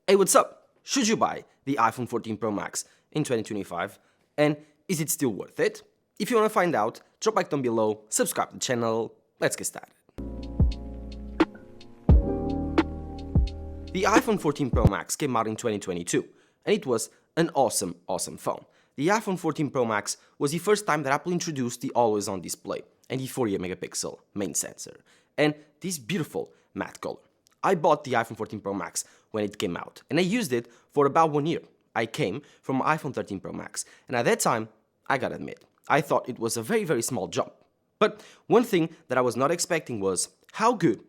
Hey, what's up? Should you buy the iPhone 14 Pro Max in 2025? And is it still worth it? If you want to find out, drop a like down below, subscribe to the channel, let's get started. The iPhone 14 Pro Max came out in 2022, and it was an awesome phone. The iPhone 14 Pro Max was the first time that Apple introduced the always-on display and the 48 megapixel main sensor, and this beautiful matte color. I bought the iPhone 14 Pro Max when it came out, and I used it for about 1 year. I came from iPhone 13 Pro Max, and at that time, I gotta admit, I thought it was a very small jump. But one thing that I was not expecting was how good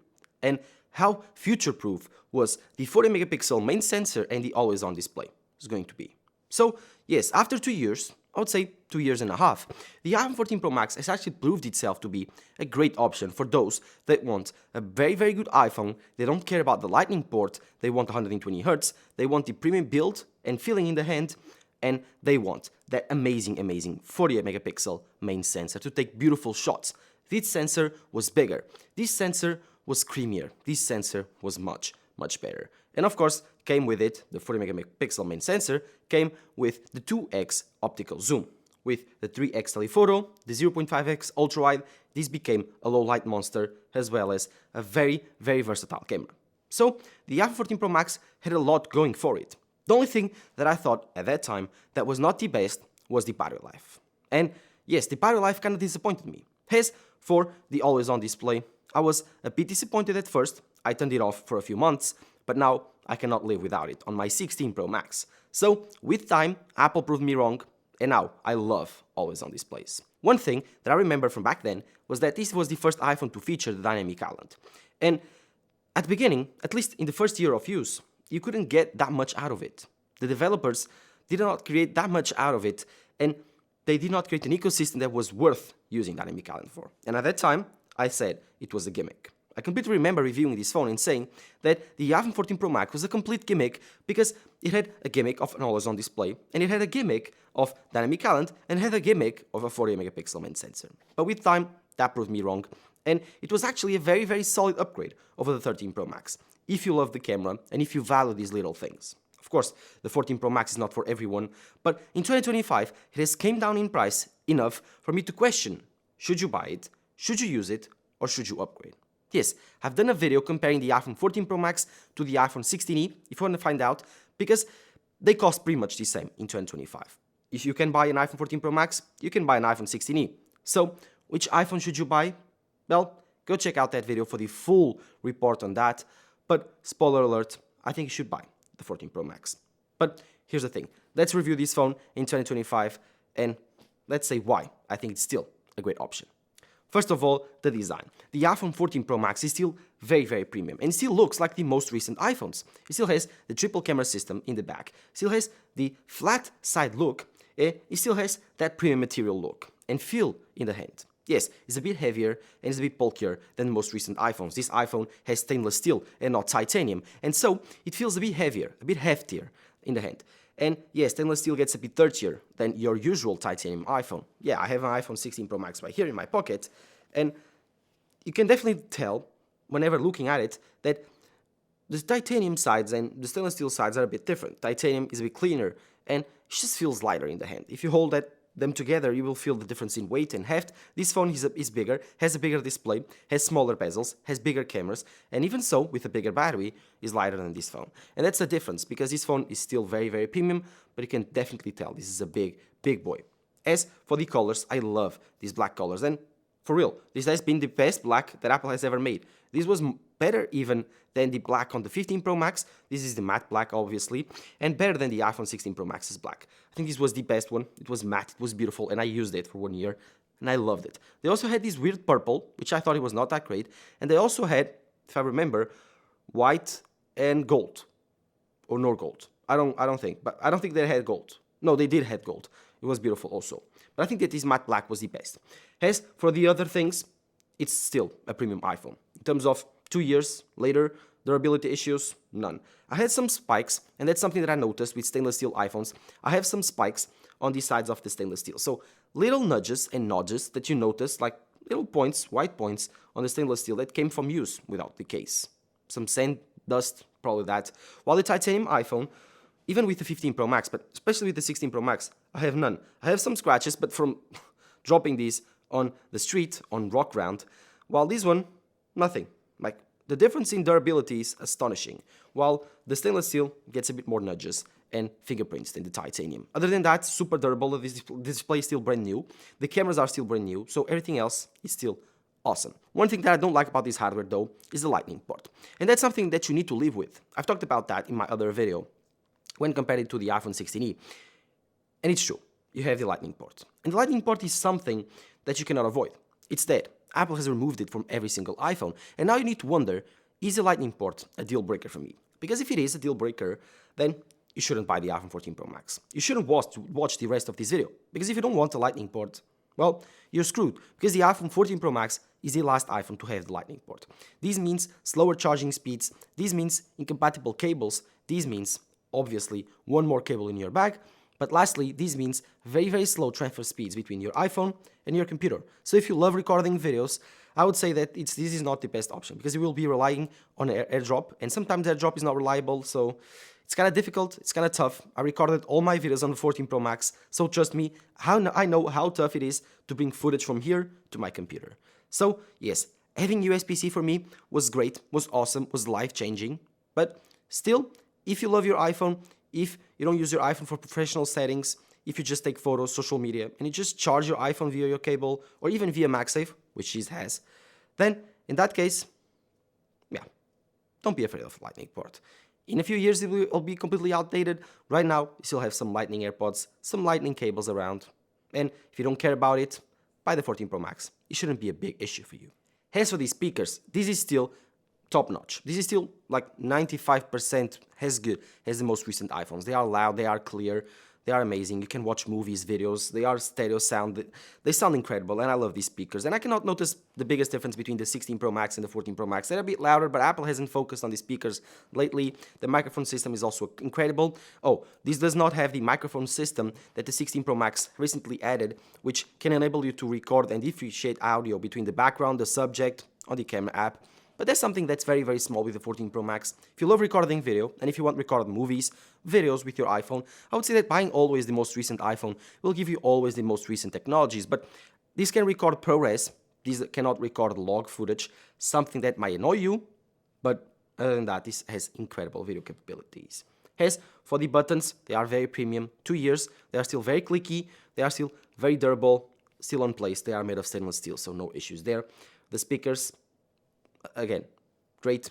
and how future-proof was the 40 megapixel main sensor and the always-on display is going to be. So yes, after 2 years, I would say 2 years and a half, the iPhone 14 Pro Max has actually proved itself to be a great option for those that want a very good iPhone. They don't care about the lightning port, they want 120 Hz, they want the premium build and feeling in the hand, and they want that amazing 48 megapixel main sensor to take beautiful shots. This sensor was bigger, this sensor was creamier, this sensor was much better. And of course, came with it, the 40 megapixel main sensor, came with the 2x optical zoom. With the 3x telephoto, the 0.5x ultra-wide, this became a low-light monster as well as a very versatile camera. So, the iPhone 14 Pro Max had a lot going for it. The only thing that I thought at that time that was not the best was the battery life. And yes, the battery life kind of disappointed me. As for the always-on display, I was a bit disappointed at first. I turned it off for a few months, but now I cannot live without it on my 16 Pro Max. So, with time, Apple proved me wrong, and now I love always-on displays. One thing that I remember from back then was that this was the first iPhone to feature the dynamic island. And at the beginning, at least in the first year of use, you couldn't get that much out of it. The developers did not create that much out of it, and they did not create an ecosystem that was worth using dynamic island for. And at that time, I said it was a gimmick. I completely remember reviewing this phone and saying that the iPhone 14 Pro Max was a complete gimmick because it had a gimmick of an always-on display, and it had a gimmick of dynamic island, and it had a gimmick of a 40 megapixel main sensor. But with time, that proved me wrong, and it was actually a very solid upgrade over the 13 Pro Max, if you love the camera and if you value these little things. Of course, the 14 Pro Max is not for everyone, but in 2025, it has came down in price enough for me to question, should you buy it, should you use it, or should you upgrade? Yes, I've done a video comparing the iPhone 14 Pro Max to the iPhone 16e, if you want to find out, because they cost pretty much the same in 2025. If you can buy an iPhone 14 Pro Max, you can buy an iPhone 16e. So, which iPhone should you buy? Well, go check out that video for the full report on that, but spoiler alert, I think you should buy the 14 Pro Max. But here's the thing, let's review this phone in 2025, and let's say why I think it's still a great option. First of all, the design. The iPhone 14 Pro Max is still very premium and still looks like the most recent iPhones. It still has the triple camera system in the back, still has the flat side look, it still has that premium material look and feel in the hand. Yes, it's a bit heavier and it's a bit bulkier than most recent iPhones. This iPhone has stainless steel and not titanium, and so it feels a bit heavier, a bit heftier in the hand. And yes, stainless steel gets a bit dirtier than your usual titanium iPhone. Yeah, I have an iPhone 16 Pro Max right here in my pocket, and you can definitely tell, whenever looking at it, that the titanium sides and the stainless steel sides are a bit different. Titanium is a bit cleaner, and it just feels lighter in the hand. If you hold them together, you will feel the difference in weight and heft. This phone is bigger, has a bigger display, has smaller bezels, has bigger cameras, and even so, with a bigger battery, is lighter than this phone. And that's the difference, because this phone is still very premium, but you can definitely tell this is a big boy. As for the colors, I love these black colors, and for real, this has been the best black that Apple has ever made. This was better even than the black on the 15 Pro Max. This is the matte black, obviously, and better than the iPhone 16 Pro Max's black. I think this was the best one. It was matte, it was beautiful, and I used it for 1 year, and I loved it. They also had this weird purple, which I thought it was not that great, and they also had, if I remember, white and gold, or no gold. I don't think, but I don't think they had gold. No, they did have gold. It was beautiful also. But I think that this matte black was the best. As for the other things, it's still a premium iPhone. In terms of 2 years later, durability issues, none. I had some spikes, and that's something that I noticed with stainless steel iPhones. I have some spikes on the sides of the stainless steel. So little nudges and nodges that you notice, like little points, white points on the stainless steel that came from use without the case. Some sand, dust, probably that. While the titanium iPhone, even with the 15 Pro Max, but especially with the 16 Pro Max, I have none. I have some scratches, but from dropping these on the street, on rock ground, while this one, nothing. Like, the difference in durability is astonishing, while the stainless steel gets a bit more nudges and fingerprints than the titanium. Other than that, super durable, the display is still brand new, the cameras are still brand new, so everything else is still awesome. One thing that I don't like about this hardware though is the lightning port, and that's something that you need to live with. I've talked about that in my other video when compared it to the iPhone 16e, and it's true, you have the lightning port. And the lightning port is something that you cannot avoid. It's dead. Apple has removed it from every single iPhone, and now you need to wonder, is the lightning port a deal breaker for me? Because if it is a deal breaker, then you shouldn't buy the iPhone 14 Pro Max. You shouldn't watch the rest of this video, because if you don't want a lightning port, well, you're screwed, because the iPhone 14 Pro Max is the last iPhone to have the lightning port. This means slower charging speeds, this means incompatible cables, this means, obviously, one more cable in your bag, but lastly, this means very, very slow transfer speeds between your iPhone and your computer. So if you love recording videos, I would say that this is not the best option, because you will be relying on AirDrop, and sometimes AirDrop is not reliable, so it's kind of difficult, it's kind of tough. I recorded all my videos on the 14 Pro Max, so trust me, I know how tough it is to bring footage from here to my computer. So yes, having USB-C for me was great, was awesome, was life-changing, but still, if you love your iPhone, if you don't use your iPhone for professional settings, if you just take photos, social media, and you just charge your iPhone via your cable, or even via MagSafe, which it has, then in that case, yeah, don't be afraid of Lightning port. In a few years, it will be completely outdated. Right now, you still have some Lightning AirPods, some Lightning cables around. And if you don't care about it, buy the 14 Pro Max. It shouldn't be a big issue for you. As for these speakers, this is still top notch. This is still like 95% as good as the most recent iPhones. They are loud, they are clear, they are amazing. You can watch movies, videos, they are stereo sound. They sound incredible, and I love these speakers. And I cannot notice the biggest difference between the 16 Pro Max and the 14 Pro Max. They're a bit louder, but Apple hasn't focused on the speakers lately. The microphone system is also incredible. Oh, this does not have the microphone system that the 16 Pro Max recently added, which can enable you to record and differentiate audio between the background, the subject, on the camera app. But that's something that's very, very small with the 14 Pro Max. If you love recording video, and if you want to record movies, videos with your iPhone, I would say that buying always the most recent iPhone will give you always the most recent technologies. But this can record ProRes, these cannot record log footage, something that might annoy you, but other than that, this has incredible video capabilities. As for the buttons, they are very premium, 2 years, they are still very clicky, they are still very durable, still on place, they are made of stainless steel, so no issues there. The speakers, again, great.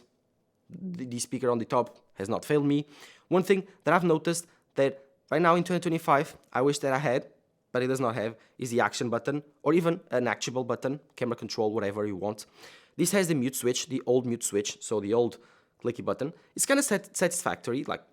The speaker on the top has not failed me. One thing that I've noticed that right now in 2025, I wish that I had, but it does not have, is the action button, or even an actionable button, camera control, whatever you want. This has the mute switch, the old mute switch, so the old clicky button. It's kind of satisfactory, like,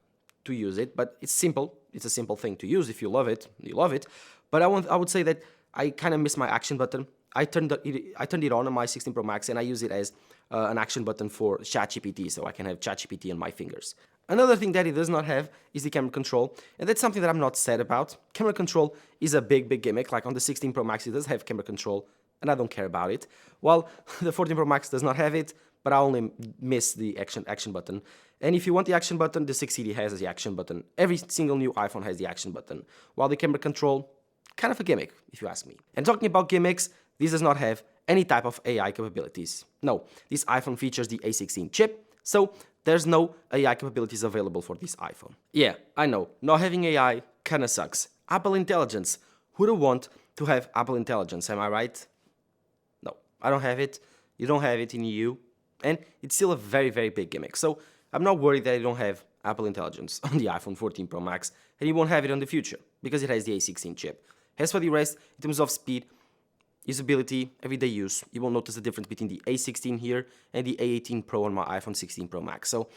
to use it, but it's simple. It's a simple thing to use. If you love it, you love it. But I would say that I kind of miss my action button. I turned it on my 16 Pro Max, and I use it as an action button for ChatGPT, so I can have ChatGPT on my fingers. Another thing that it does not have is the camera control, and that's something that I'm not sad about. Camera control is a big, big gimmick. Like on the 16 Pro Max, it does have camera control, and I don't care about it. While the 14 Pro Max does not have it, but I only miss the action button. And if you want the action button, the 6CD has the action button. Every single new iPhone has the action button. While the camera control, kind of a gimmick, if you ask me. And talking about gimmicks, this does not have any type of AI capabilities. No, this iPhone features the A16 chip, so there's no AI capabilities available for this iPhone. Yeah, I know, not having AI kinda sucks. Apple Intelligence, who would want to have Apple Intelligence, am I right? No, I don't have it, you don't have it in EU, and it's still a very, very big gimmick. So I'm not worried that I don't have Apple Intelligence on the iPhone 14 Pro Max, and you won't have it in the future, because it has the A16 chip. As for the rest, in terms of speed, usability, everyday use, you won't notice the difference between the A16 here and the A18 Pro on my iPhone 16 Pro Max. So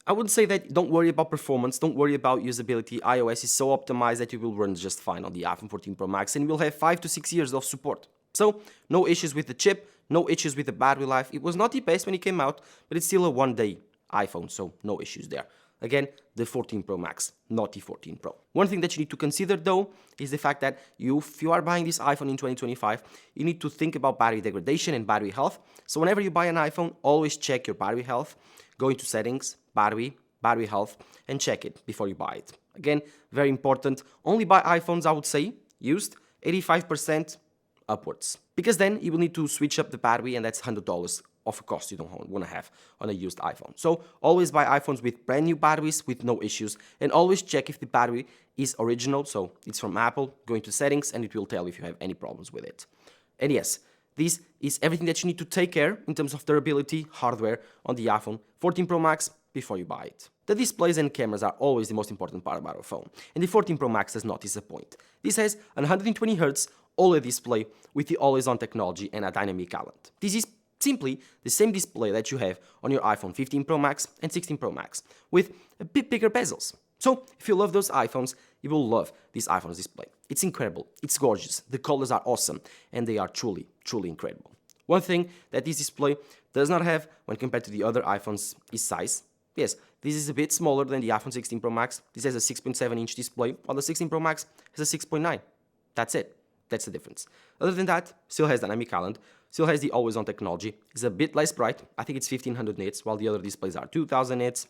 I would say that don't worry about performance, don't worry about usability. iOS is so optimized that you will run just fine on the iPhone 14 Pro Max, and you will have 5 to 6 years of support. So no issues with the chip, no issues with the battery life. It was not the best when it came out, but it's still a one-day iPhone, so no issues there. Again, the 14 Pro Max, not the 14 Pro. One thing that you need to consider though is the fact that if you are buying this iPhone in 2025, you need to think about battery degradation and battery health. So whenever you buy an iPhone, always check your battery health, go into settings, battery health, and check it before you buy it. Again, very important, only buy iPhones, I would say, used 85% upwards. Because then you will need to switch up the battery, and that's $100 of a cost you don't want to have on a used iPhone. So always buy iPhones with brand new batteries with no issues, and always check if the battery is original, so it's from Apple. Go into settings and it will tell if you have any problems with it. And yes, this is everything that you need to take care in terms of durability, hardware on the iPhone 14 Pro Max before you buy it. The displays and cameras are always the most important part about a phone, and the 14 Pro Max does not disappoint. This has a 120Hz OLED display with the always-on technology and a dynamic island. This is simply the same display that you have on your iPhone 15 Pro Max and 16 Pro Max, with a bit bigger bezels. So, if you love those iPhones, you will love this iPhone's display. It's incredible, it's gorgeous, the colors are awesome, and they are truly, truly incredible. One thing that this display does not have when compared to the other iPhones is size. Yes, this is a bit smaller than the iPhone 16 Pro Max. This has a 6.7-inch display, while the 16 Pro Max has a 6.9. That's it. That's the difference. Other than that, still has dynamic island, still has the always-on technology. It's a bit less bright. I think it's 1500 nits, while the other displays are 2000 nits.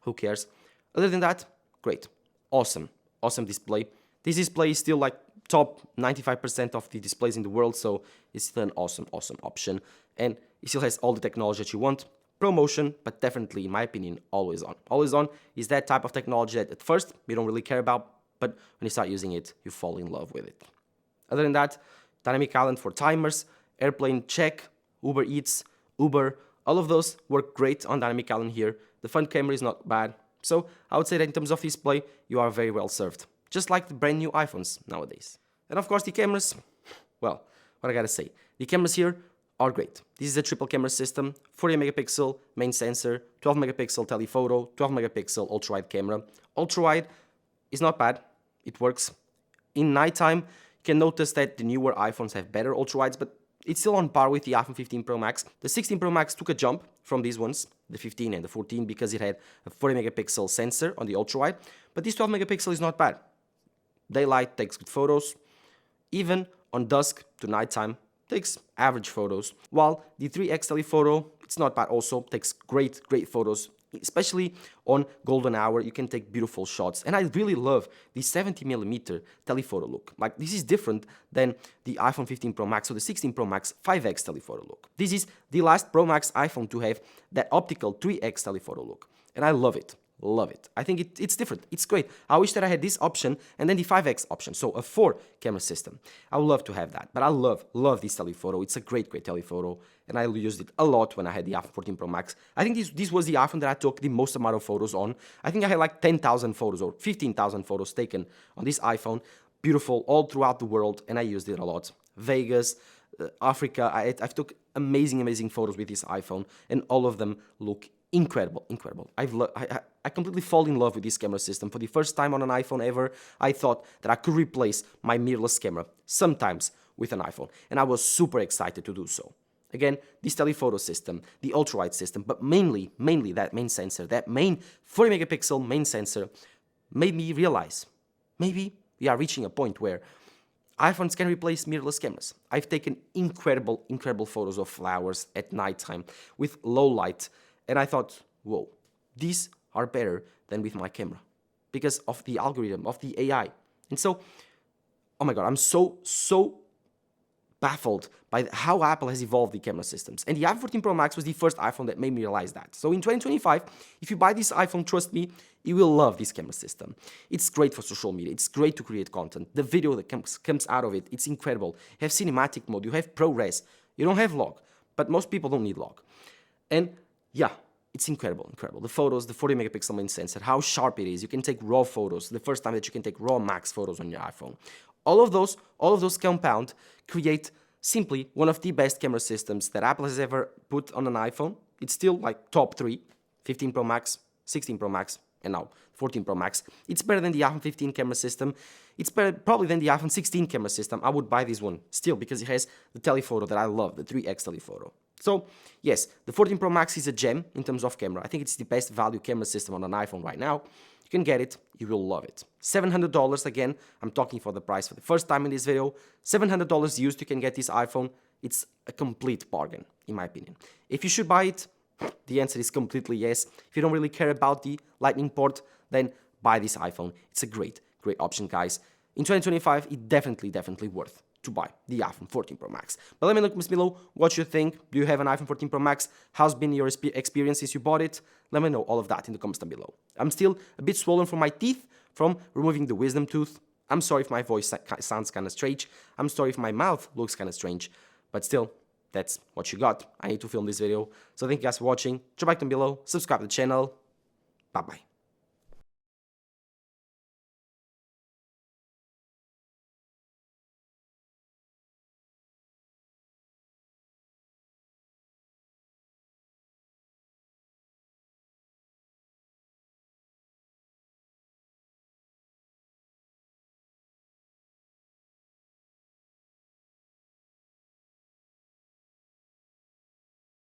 Who cares? Other than that, great. Awesome. Awesome display. This display is still like top 95% of the displays in the world, so it's still an awesome, awesome option. And it still has all the technology that you want. ProMotion, but definitely, in my opinion, always on. Always on is that type of technology that at first you don't really care about, but when you start using it, you fall in love with it. Other than that, dynamic island for timers, airplane check, Uber Eats, Uber, all of those work great on dynamic island here. The front camera is not bad. So I would say that in terms of display, you are very well served. Just like the brand new iPhones nowadays. And of course the cameras, well, what I gotta say, the cameras here are great. This is a triple camera system, 40 megapixel main sensor, 12 megapixel telephoto, 12 megapixel ultra-wide camera. Ultra-wide is not bad, it works. In nighttime, you can notice that the newer iPhones have better ultra-wides, but it's still on par with the iPhone 15 Pro Max. The 16 Pro Max took a jump from these ones, the 15 and the 14, because it had a 40 megapixel sensor on the ultra-wide, but this 12 megapixel is not bad. Daylight takes good photos, even on dusk to nighttime takes average photos, while the 3x telephoto, it's not bad also, takes great photos, especially on golden hour. You can take beautiful shots, and I really love the 70mm telephoto look. Like, this is different than the iPhone 15 Pro Max or the 16 Pro Max 5x telephoto look. This is the last Pro Max iPhone to have that optical 3x telephoto look, and I love it. Love it. I think it's different. It's great. I wish that I had this option and then the 5x option, so a 4-camera system. I would love to have that, but I love this telephoto. It's a great telephoto, and I used it a lot when I had the iPhone 14 Pro Max. I think this was the iPhone that I took the most amount of photos on. I think I had like 10,000 photos or 15,000 photos taken on this iPhone. Beautiful, all throughout the world, and I used it a lot. Vegas, Africa, I've took amazing photos with this iPhone, and all of them look incredible. I completely fall in love with this camera system. For the first time on an iPhone ever, I thought that I could replace my mirrorless camera sometimes with an iPhone, and I was super excited to do so. Again, this telephoto system, the ultra-wide system, but mainly that main sensor, that main 40 megapixel main sensor, made me realize maybe we are reaching a point where iPhones can replace mirrorless cameras. I've taken incredible photos of flowers at nighttime with low light, and I thought, whoa, these are better than with my camera because of the algorithm, of the AI. And so, oh my God, I'm so baffled by how Apple has evolved the camera systems. And the iPhone 14 Pro Max was the first iPhone that made me realize that. So in 2025, if you buy this iPhone, trust me, you will love this camera system. It's great for social media. It's great to create content. The video that comes out of it, it's incredible. You have cinematic mode, you have ProRes, you don't have log, but most people don't need log. And yeah, it's incredible. The photos, the 40 megapixel main sensor, how sharp it is. You can take raw photos, the first time that you can take raw max photos on your iPhone. All of those compound create simply one of the best camera systems that Apple has ever put on an iPhone. It's still like top 3, 15 Pro Max, 16 Pro Max, and now 14 Pro Max. It's better than the iPhone 15 camera system. It's better probably than the iPhone 16 camera system. I would buy this one still because it has the telephoto that I love, the 3x telephoto. So yes, the 14 Pro Max is a gem in terms of camera. I think it's the best value camera system on an iPhone right now. You can get it, you will love it. $700 again, I'm talking for the price for the first time in this video. $700 used, you can get this iPhone. It's a complete bargain, in my opinion. If you should buy it, The answer is completely yes. If you don't really care about the Lightning port, then buy this iPhone. It's a great option, guys. In 2025, it definitely worth to buy the iPhone 14 Pro Max. But let me know below what you think. Do you have an iPhone 14 Pro Max? How's been your experience since you bought it? Let me know all of that in the comments down below. I'm still a bit swollen from my teeth from removing the wisdom tooth. I'm sorry if my voice sounds kind of strange. I'm sorry if my mouth looks kind of strange. But still, that's what you got. I need to film this video. So thank you guys for watching. Drop a like down below. Subscribe to the channel. Bye-bye.